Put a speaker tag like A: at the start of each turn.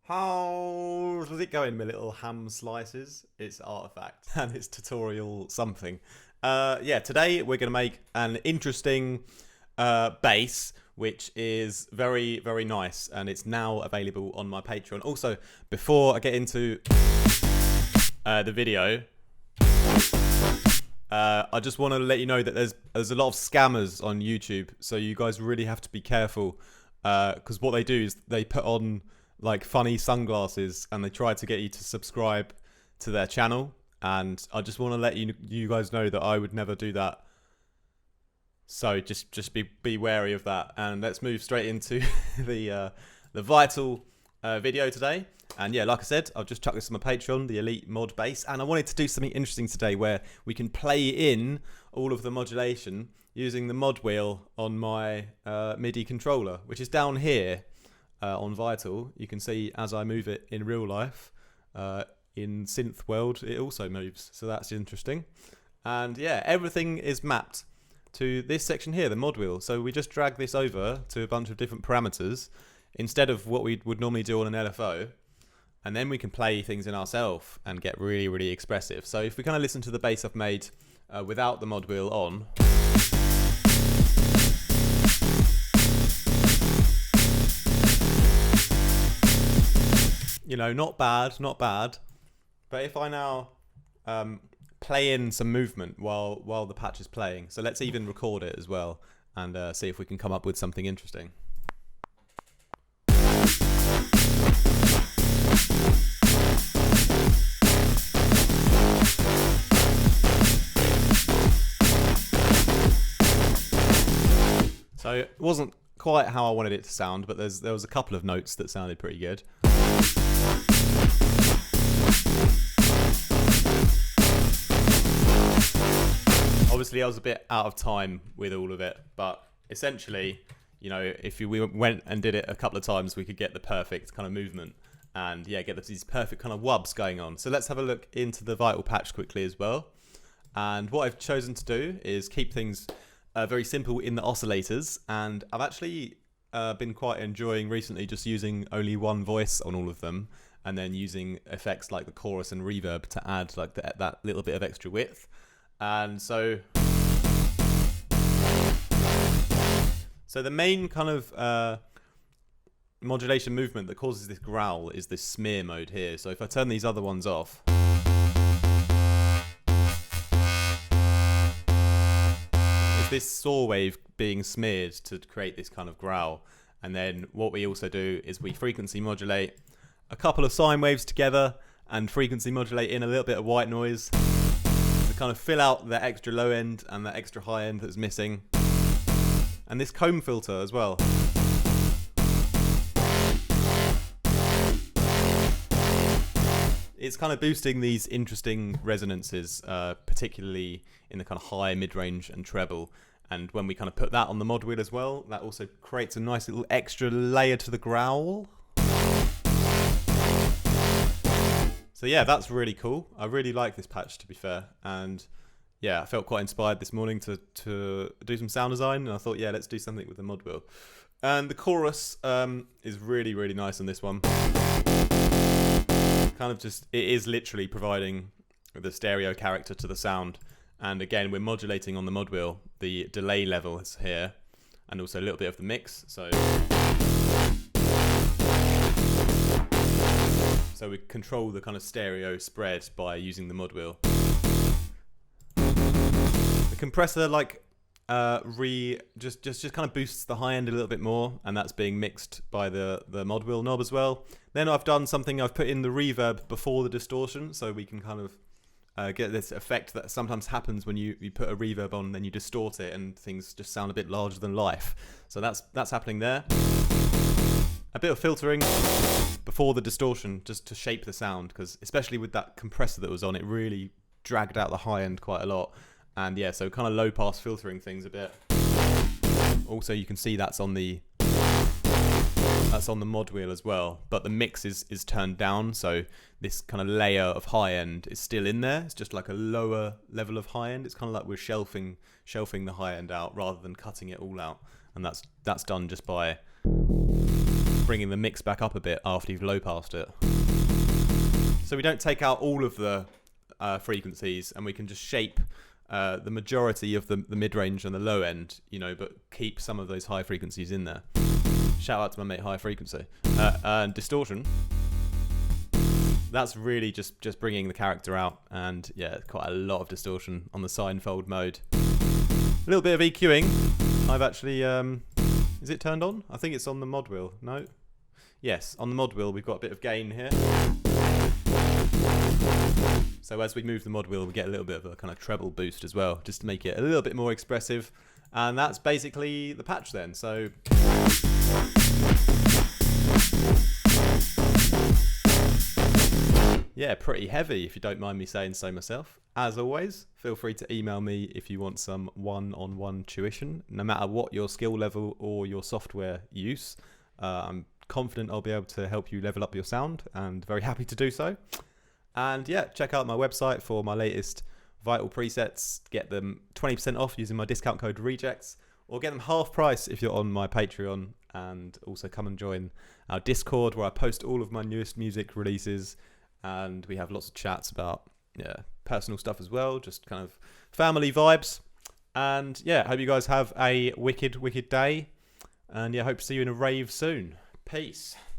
A: How's it going, my little ham slices? It's Artifact and it's tutorial something. Yeah, today we're going to make an interesting bass, which is very, very nice, and it's now available on my Patreon. Also, before I get into the video, I just want to let you know that there's a lot of scammers on YouTube, so you guys really have to be careful, because what they do is they put on like funny sunglasses and they try to get you to subscribe to their channel, and I just want to let you guys know that I would never do that. So just be wary of that, and let's move straight into the vital video today. And yeah, like I said, I've just chucked this on my Patreon, the Elite Mod Bass, and I wanted to do something interesting today where we can play in all of the modulation using the mod wheel on my MIDI controller, which is down here on Vital. You can see as I move it in real life, in Synth World, it also moves, so that's interesting. And yeah, everything is mapped to this section here, the mod wheel. So we just drag this over to a bunch of different parameters instead of what we would normally do on an LFO. And then we can play things in ourselves and get really, really expressive. So if we kind of listen to the bass I've made without the mod wheel on. You know, not bad, not bad. But if I now play in some movement while the patch is playing. So let's even record it as well and see if we can come up with something interesting. So it wasn't quite how I wanted it to sound, but there was a couple of notes that sounded pretty good. Obviously, I was a bit out of time with all of it, but essentially, you know, if we went and did it a couple of times, we could get the perfect kind of movement and yeah, get these perfect kind of wubs going on. So let's have a look into the Vital patch quickly as well. And what I've chosen to do is keep things very simple in the oscillators, and I've actually been quite enjoying recently just using only one voice on all of them, and then using effects like the chorus and reverb to add like that little bit of extra width. And so the main kind of modulation movement that causes this growl is this smear mode here. So if I turn these other ones off, it's this saw wave being smeared to create this kind of growl. And then what we also do is we frequency modulate a couple of sine waves together and frequency modulate in a little bit of white noise to kind of fill out the extra low end and the extra high end that's missing. And this comb filter as well. It's kind of boosting these interesting resonances, particularly in the kind of high, mid-range and treble. And when we kind of put that on the mod wheel as well, that also creates a nice little extra layer to the growl. So yeah, that's really cool. I really like this patch, to be fair. And yeah, I felt quite inspired this morning to do some sound design, and I thought, yeah, let's do something with the mod wheel. And the chorus is really, really nice on this one. Kind of just, it is literally providing the stereo character to the sound. And again, we're modulating on the mod wheel. The delay level is here, and also a little bit of the mix. So we control the kind of stereo spread by using the mod wheel. The compressor just kind of boosts the high end a little bit more, and that's being mixed by the mod wheel knob as well. Then I've done something, I've put in the reverb before the distortion, so we can kind of get this effect that sometimes happens when you put a reverb on, then you distort it and things just sound a bit larger than life. So that's happening there. A bit of filtering before the distortion just to shape the sound, because especially with that compressor that was on, it really dragged out the high end quite a lot. And yeah, so kind of low pass filtering things a bit. Also, you can see that's on the mod wheel as well, but the mix is turned down, so this kind of layer of high end is still in there. It's just like a lower level of high end. It's kind of like we're shelving the high end out rather than cutting it all out, and that's done just by bringing the mix back up a bit after you've low passed it. So we don't take out all of the frequencies, and we can just shape the majority of the mid-range and the low end, you know, but keep some of those high frequencies in there. Shout out to my mate High Frequency. And distortion, that's really just bringing the character out, and yeah, quite a lot of distortion on the Seinfeld mode. A little bit of EQing. I've actually, is it turned on? I think it's on the mod wheel. No? Yes, on the mod wheel we've got a bit of gain here. So as we move the mod wheel, we get a little bit of a kind of treble boost as well, just to make it a little bit more expressive. And that's basically the patch then. So yeah, pretty heavy if you don't mind me saying so myself. As always, feel free to email me if you want some one-on-one tuition, no matter what your skill level or your software use. I'm confident I'll be able to help you level up your sound, and very happy to do so. And yeah, check out my website for my latest Vital presets. Get them 20% off using my discount code REJECTS, or get them half price if you're on my Patreon. And also come and join our Discord, where I post all of my newest music releases, and we have lots of chats about personal stuff as well, just kind of family vibes. And yeah, hope you guys have a wicked day, and yeah, hope to see you in a rave soon. Peace.